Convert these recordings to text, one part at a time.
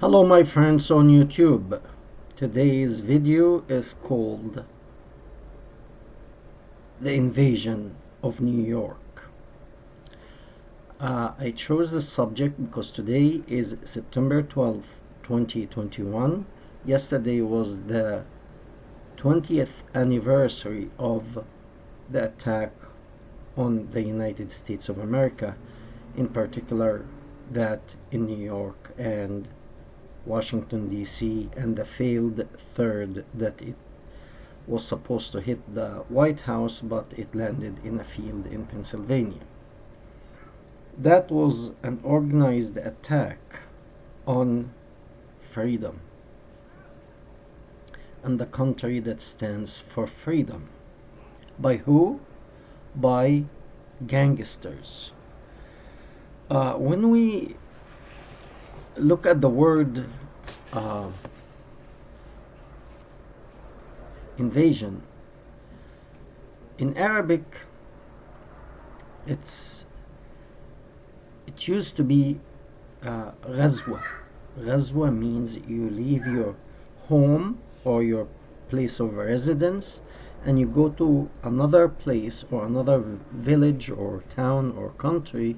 Hello my friends on YouTube. Today's video is called The Invasion of New York. I chose this subject because today is September 12th, 2021. Yesterday was the 20th anniversary of the attack on the United States of America, in particular that in New York and Washington D.C. and the failed third that it was supposed to hit the White House, but it landed in a field in Pennsylvania. That was an organized attack on freedom and the country that stands for freedom. By who? By gangsters. When we look at the word invasion in Arabic, it used to be ghazwa. Ghazwa means you leave your home or your place of residence and you go to another place or another village or town or country,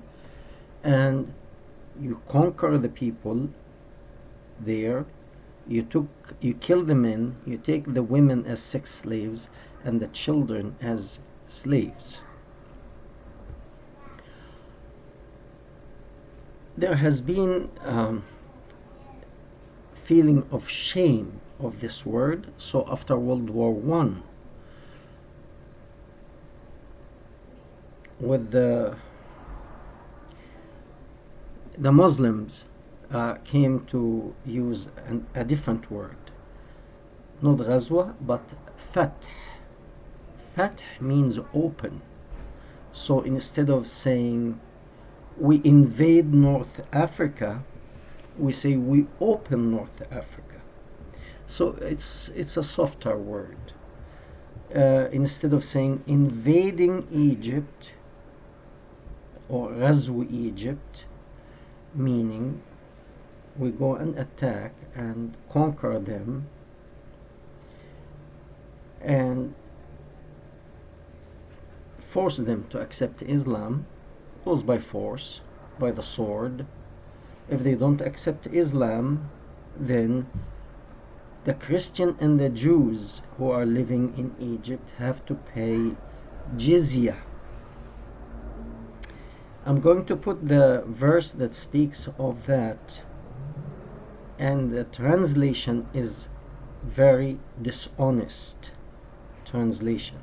and you conquer the people there. You kill the men, you take the women as sex slaves and the children as slaves. There has been feeling of shame of this word. So after World War I, with the Muslims came to use a different word, not ghazwa but fath. Fath means open. So instead of saying we invade North Africa, we say we open North Africa. So it's a softer word. Instead of saying invading Egypt or ghazw Egypt, meaning we go and attack and conquer them and force them to accept Islam, goes by force, by the sword. If they don't accept Islam, then the Christian and the Jews who are living in Egypt have to pay jizya. I'm going to put the verse that speaks of that, and the translation is very dishonest translation,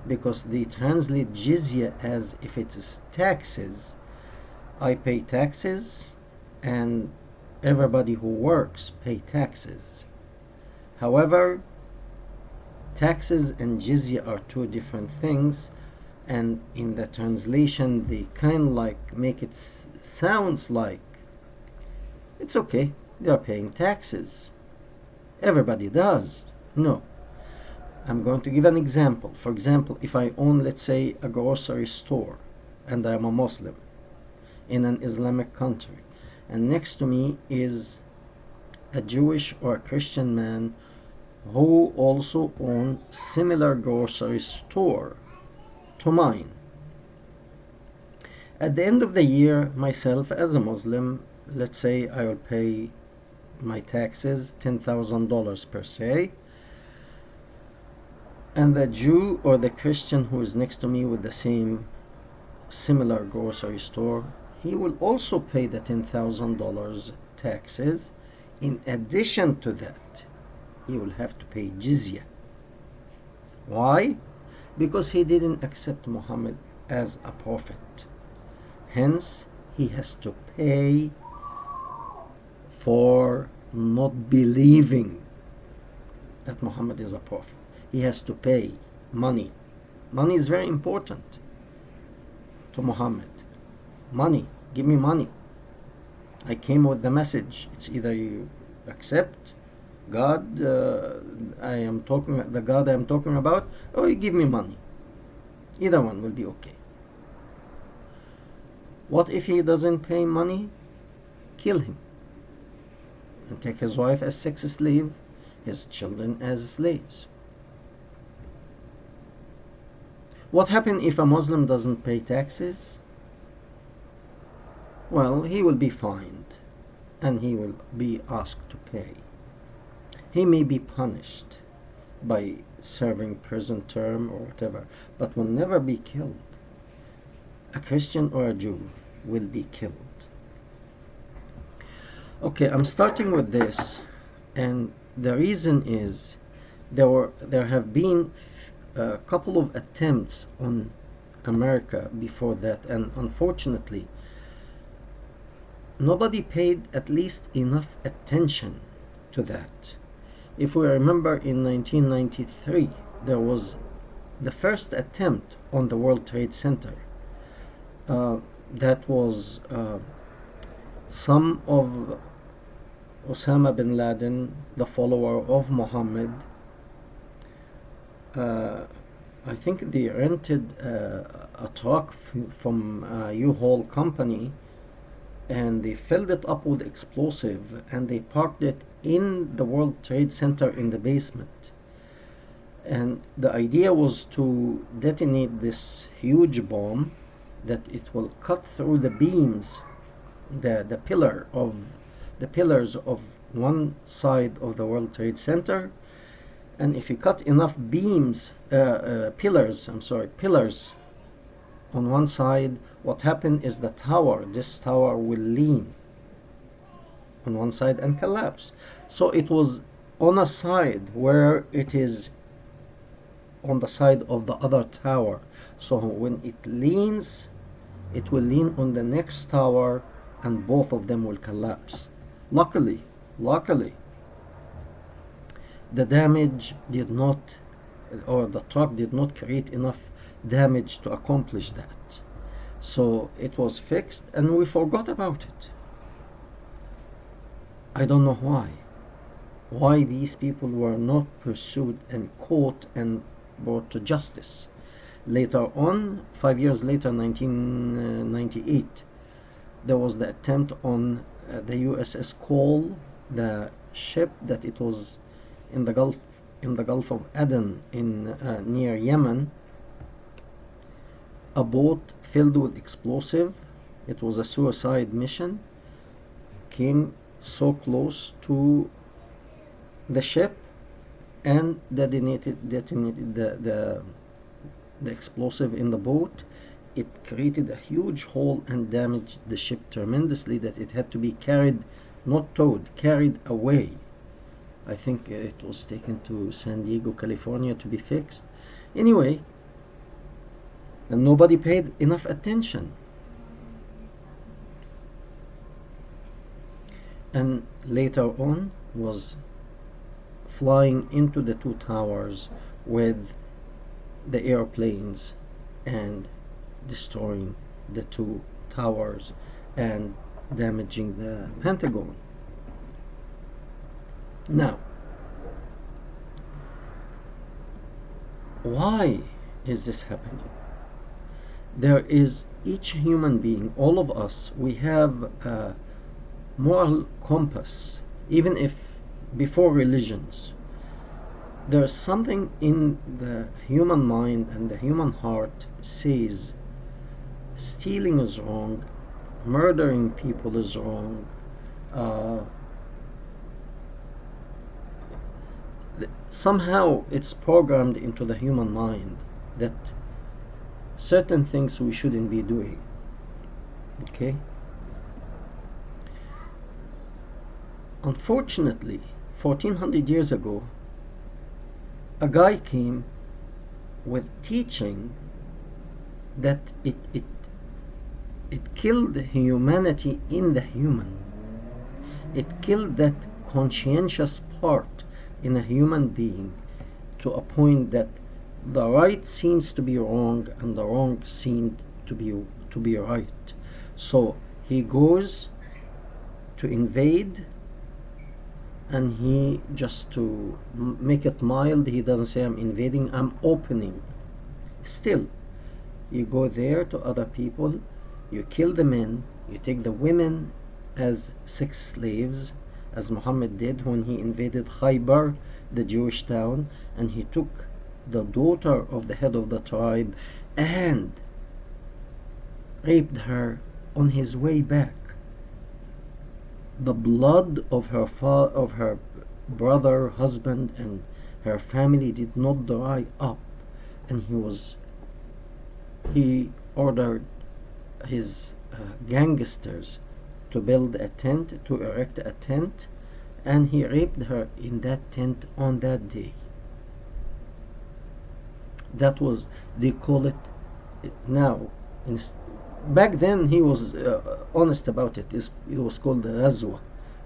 because they translate jizya as if it is taxes. I pay taxes and everybody who works pay taxes. However, taxes and jizya are two different things, and in the translation they kind of like make it sounds like it's okay, they are paying taxes, everybody does. No. I'm going to give an example. For example, if I own, let's say, a grocery store and I'm a Muslim in an Islamic country, and next to me is a Jewish or a Christian man who also owns similar grocery store to mine. At the end of the year, myself as a Muslim, let's say I will pay my taxes, $10,000 per se, and the Jew or the Christian who is next to me with the same similar grocery store, he will also pay the $10,000 taxes. In addition to that, he will have to pay jizya. Why? Because he didn't accept Muhammad as a prophet. Hence, he has to pay for not believing that Muhammad is a prophet. He has to pay money. Money is very important to Muhammad. Money. Give me money. I came with the message. It's either you accept God, the God I am talking about, or you give me money. Either one will be okay. What if he doesn't pay money? Kill him. and take his wife as sex slave, his children as slaves. What happens if a Muslim doesn't pay taxes? Well, he will be fined and he will be asked to pay. He may be punished by serving prison term or whatever, but will never be killed. A Christian or a Jew will be killed. Okay, I'm starting with this, and the reason is there have been a couple of attempts on America before that, and unfortunately nobody paid at least enough attention to that. If we remember, in 1993 there was the first attempt on the World Trade Center. That was some of Osama bin Laden, the follower of Muhammad. I think they rented a truck from a U-Haul company, and they filled it up with explosive and they parked it in the World Trade Center in the basement. And the idea was to detonate this huge bomb that it will cut through the beams, the pillars of one side of the World Trade Center. And if you cut enough pillars on one side, what happened is this tower will lean on one side and collapse. So it was on a side where it is on the side of the other tower. So when it leans, it will lean on the next tower and both of them will collapse. Luckily, the damage did not, or the truck did not create enough damage to accomplish that. So it was fixed and we forgot about it. I don't know why these people were not pursued and caught and brought to justice. Later on, 5 years later, 1998, there was the attempt on the USS Cole, the ship that it was in the Gulf of Aden in near Yemen. A boat filled with explosive, it was a suicide mission, came so close to the ship and detonated the explosive in the boat. It created a huge hole and damaged the ship tremendously, that it had to be carried, not towed, carried away. I think it was taken to San Diego, California to be fixed. Anyway, and nobody paid enough attention. And later on was flying into the two towers with the airplanes and destroying the two towers and damaging the Pentagon. Now, why is this happening? There is, each human being, all of us, we have a moral compass. Even if before religions, there's something in the human mind and the human heart says stealing is wrong, murdering people is wrong, somehow it's programmed into the human mind that certain things we shouldn't be doing. Okay? Unfortunately, 1400 years ago, a guy came with teaching that it killed humanity in the human. It killed that conscientious part in a human being to a point that the right seems to be wrong and the wrong seemed to be right. So he goes to invade, and he, just to make it mild, he doesn't say I'm invading, I'm opening. Still, you go there to other people, you kill the men, you take the women as sex slaves, as Muhammad did when he invaded Khaybar, the Jewish town, and he took the daughter of the head of the tribe and raped her on his way back. The blood of her brother, husband, and her family did not dry up, and he ordered his gangsters to build a tent, to erect a tent, and he raped her in that tent on that day. That was, they call it now. Back then he was honest about it. It was called the Ghazwa,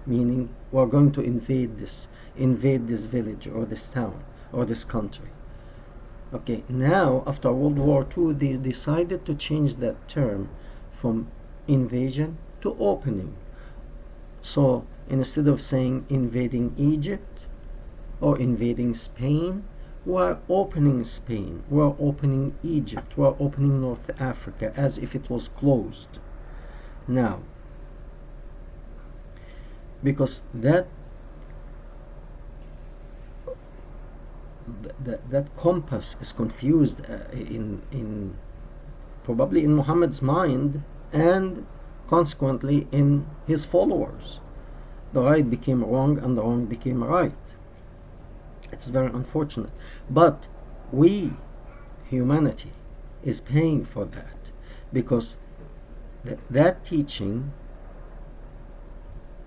meaning we're going to invade this village or this town or this country. Okay, now after World War II, they decided to change that term from invasion to opening. So instead of saying invading Egypt or invading Spain, we're opening Spain, we're opening Egypt, we're opening North Africa as if it was closed. Now, because that compass is confused in probably in Muhammad's mind, and consequently in his followers. The right became wrong and the wrong became right. It's very unfortunate. But we, humanity, is paying for that, because that teaching,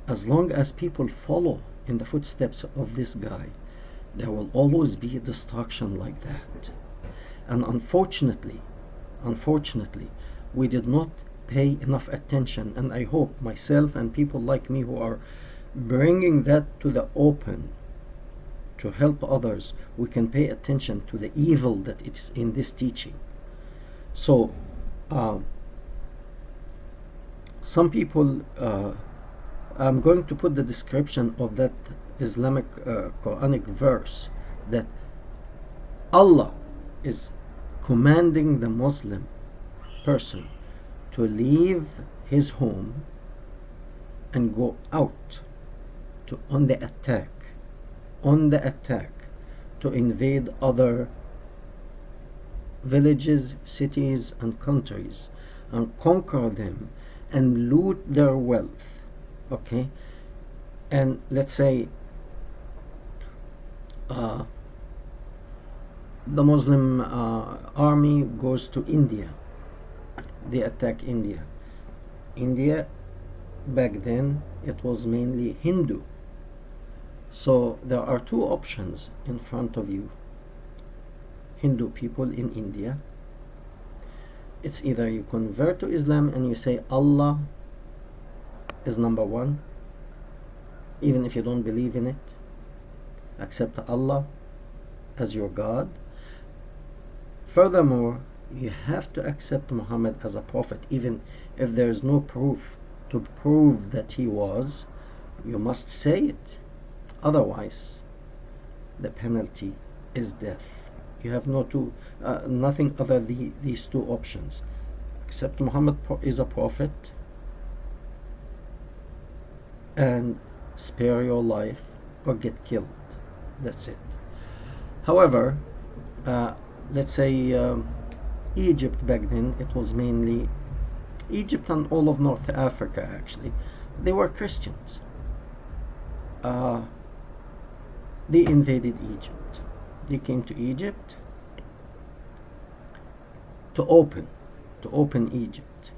as long as people follow in the footsteps of this guy, there will always be a destruction like that. And unfortunately, we did not pay enough attention, and I hope myself and people like me who are bringing that to the open to help others, we can pay attention to the evil that is in this teaching. So some people, I'm going to put the description of that Islamic Quranic verse, that Allah is commanding the Muslim person to leave his home and go out on the attack to invade other villages, cities, and countries, and conquer them and loot their wealth. Okay, and let's say the Muslim army goes to India. They attack India. India, back then, it was mainly Hindu. So there are two options in front of you. Hindu people in India. It's either you convert to Islam and you say Allah is number one, even if you don't believe in it. Accept Allah as your God. Furthermore, you have to accept Muhammad as a prophet, even if there is no proof to prove that he was. You must say it. Otherwise, the penalty is death. You have nothing other than these two options. Accept Muhammad is a prophet and spare your life, or get killed. That's it. However, let's say Egypt back then, it was mainly Egypt and all of North Africa, actually. They were Christians. They invaded Egypt. They came to Egypt to open Egypt.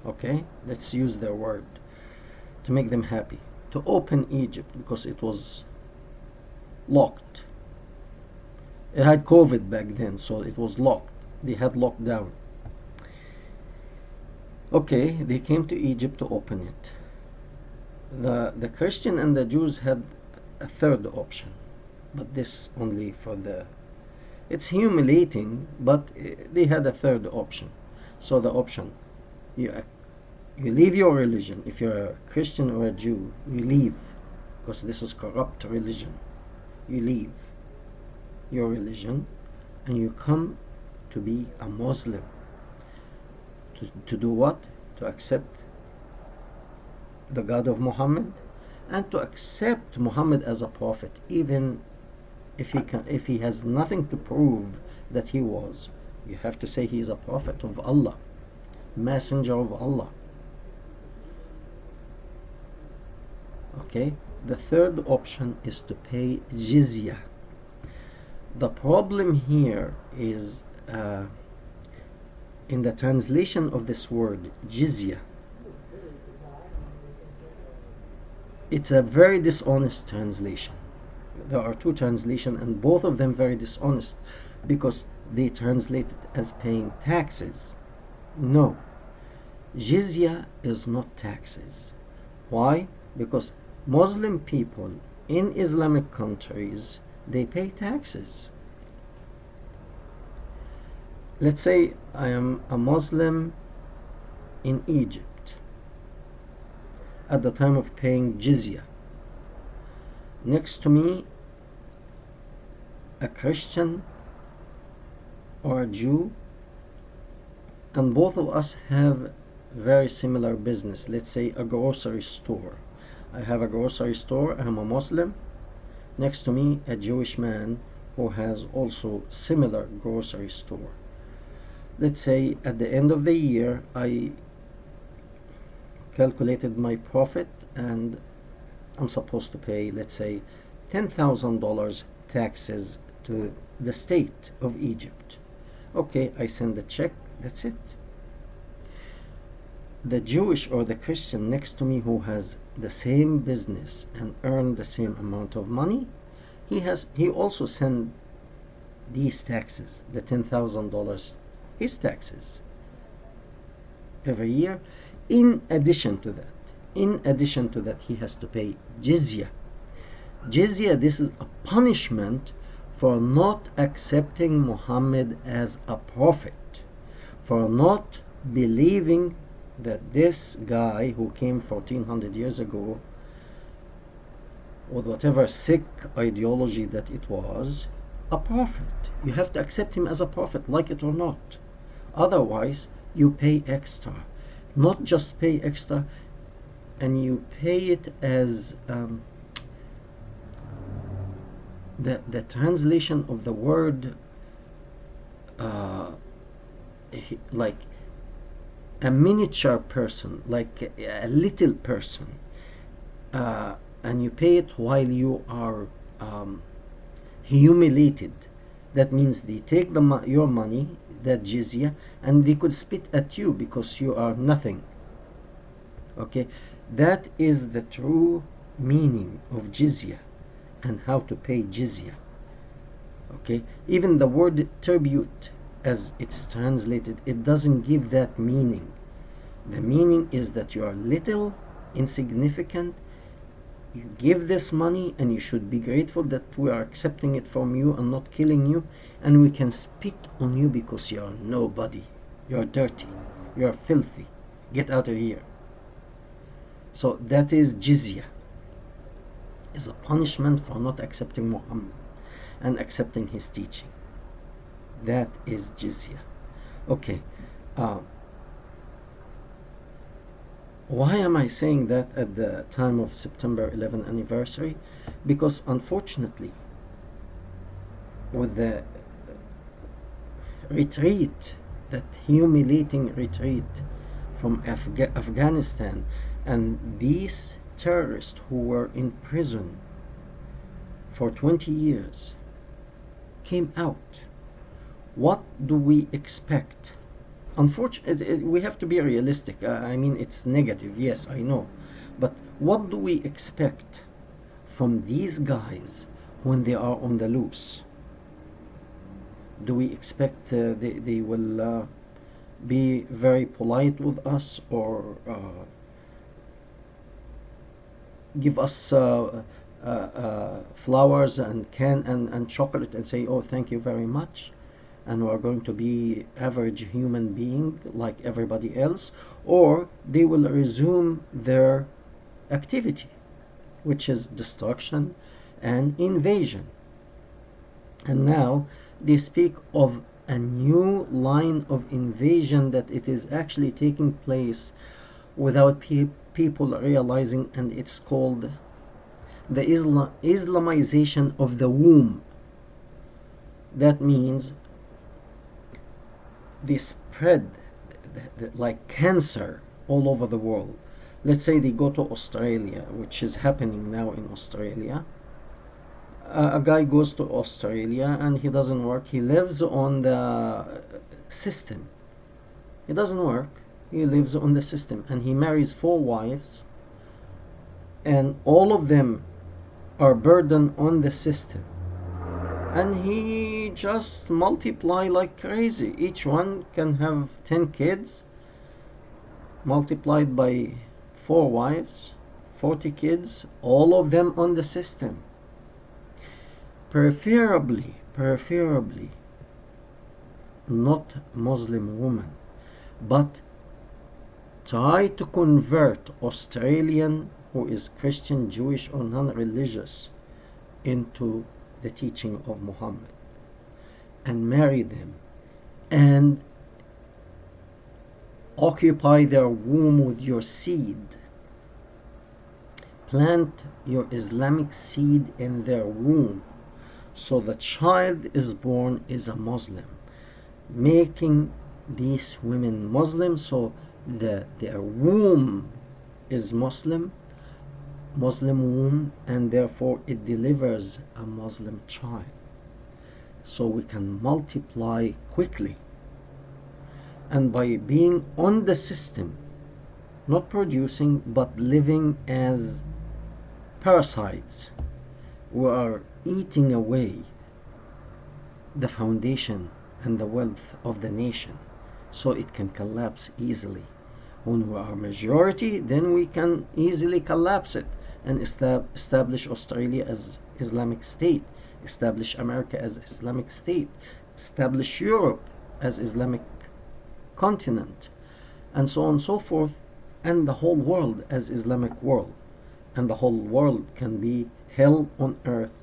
Okay, let's use their word to make them happy. To open Egypt, because it was locked. It had COVID back then, so it was locked. They had lockdown. Okay, they came to Egypt to open it. The Christian and the Jews had a third option, but this only for it's humiliating, but they had a third option. So the option, you leave your religion. If you're a Christian or a Jew, you leave, because this is corrupt religion. You leave your religion and you come to be a Muslim. To do what? To accept the God of Muhammad and to accept Muhammad as a prophet, even if he has nothing to prove that he was. You have to say he is a prophet of Allah, messenger of Allah. Okay, the third option is to pay jizya. The problem here is in the translation of this word jizya. It's a very dishonest translation. There are two translations, and both of them very dishonest, because they translate it as paying taxes. No, jizya is not taxes. Why? Because Muslim people in Islamic countries, they pay taxes. Let's say I am a Muslim in Egypt at the time of paying jizya. Next to me, a Christian or a Jew, and both of us have very similar business. Let's say a grocery store. I have a grocery store, I'm a Muslim. Next to me, a Jewish man who has also similar grocery store. Let's say at the end of the year, I calculated my profit and I'm supposed to pay, let's say, $10,000 taxes to the state of Egypt. Okay, I send a check, that's it. The Jewish or the Christian next to me who has the same business and earned the same amount of money, he also send these taxes, the $10,000, his taxes every year. In addition to that, he has to pay jizya. Jizya, this is a punishment for not accepting Muhammad as a prophet, for not believing that this guy who came 1400 years ago with whatever sick ideology that it was, a prophet. You have to accept him as a prophet, like it or not. Otherwise, you pay extra. Not just pay extra, and you pay it as the translation of the word like a miniature person, like a little person, and you pay it while you are humiliated. That means they take your money, that jizya, and they could spit at you because you are nothing. Okay, that is the true meaning of jizya and how to pay jizya. Okay, even the word tribute, as it's translated, it doesn't give that meaning. The meaning is that you are little, insignificant. You give this money and you should be grateful that we are accepting it from you and not killing you, and we can spit on you because you are nobody. You are dirty. You are filthy. Get out of here. So that is jizya. Is a punishment for not accepting Muhammad and accepting his teaching. That is jizya. Okay. Why am I saying that at the time of September 11 anniversary? Because unfortunately, with the retreat, that humiliating retreat from Afghanistan, and these terrorists who were in prison for 20 years came out, what do we expect? Unfortunately, we have to be realistic. I mean, it's negative, yes, I know. But what do we expect from these guys when they are on the loose? Do we expect they will be very polite with us, or give us flowers and and chocolate and say, oh, thank you very much, and we are going to be average human being like everybody else? Or they will resume their activity, which is destruction and invasion. And now they speak of a new line of invasion, that it is actually taking place without people realizing, and it's called the Islamization of the womb. That means they spread like cancer all over the world. Let's say they go to Australia, which is happening now in Australia. A guy goes to Australia and he doesn't work. He lives on the system. He doesn't work. He lives on the system and he marries 4 wives, and all of them are burden on the system. And he just multiply like crazy. Each one can have 10 kids multiplied by 4 wives, 40 kids, all of them on the system. Preferably not Muslim woman, but try to convert Australian who is Christian, Jewish, or non-religious into the teaching of Muhammad, and marry them and occupy their womb with your seed. Plant your Islamic seed in their womb, so the child is born is a Muslim, making these women Muslim, so their womb is Muslim womb, and therefore it delivers a Muslim child, so we can multiply quickly. And by being on the system, not producing but living as parasites, we are eating away the foundation and the wealth of the nation, so it can collapse easily. When we are majority, then we can easily collapse it and establish Australia as Islamic state, establish America as Islamic state, establish Europe as Islamic continent, and so on and so forth, and the whole world as Islamic world. And the whole world can be hell on earth.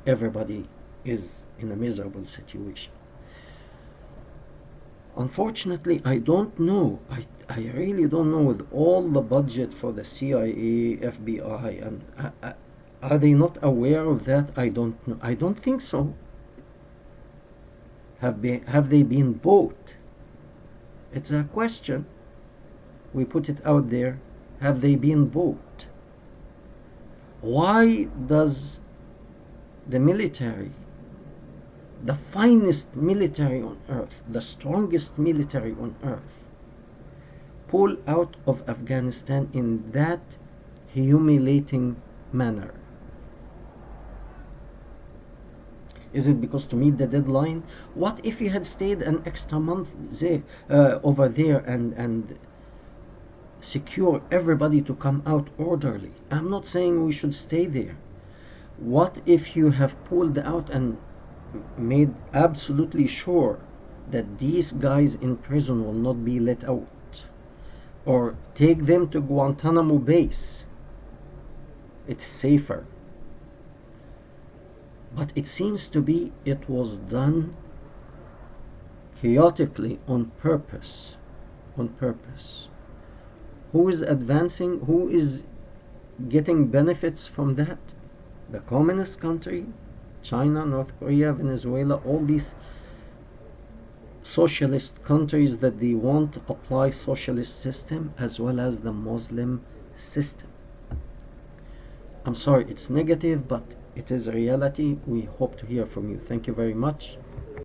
Everybody is in a miserable situation. Unfortunately, I don't know. I really don't know, with all the budget for the CIA, FBI, and are they not aware of that? I don't know. I don't think so. Have they been bought? It's a question. We put it out there. Have they been bought? Why does the military, the finest military on earth, the strongest military on earth, pull out of Afghanistan in that humiliating manner? Is it because to meet the deadline? What if he had stayed an extra month over there and secure everybody to come out orderly? I'm not saying we should stay there. What if you have pulled out and made absolutely sure that these guys in prison will not be let out, or take them to Guantanamo base? It's safer. But it seems to be it was done chaotically on purpose. On purpose. Who is advancing? Who is getting benefits from that? The communist country, China, North Korea, Venezuela, all these socialist countries that they want to apply socialist system, as well as the Muslim system. I'm sorry, it's negative, but it is a reality. We hope to hear from you. Thank you very much.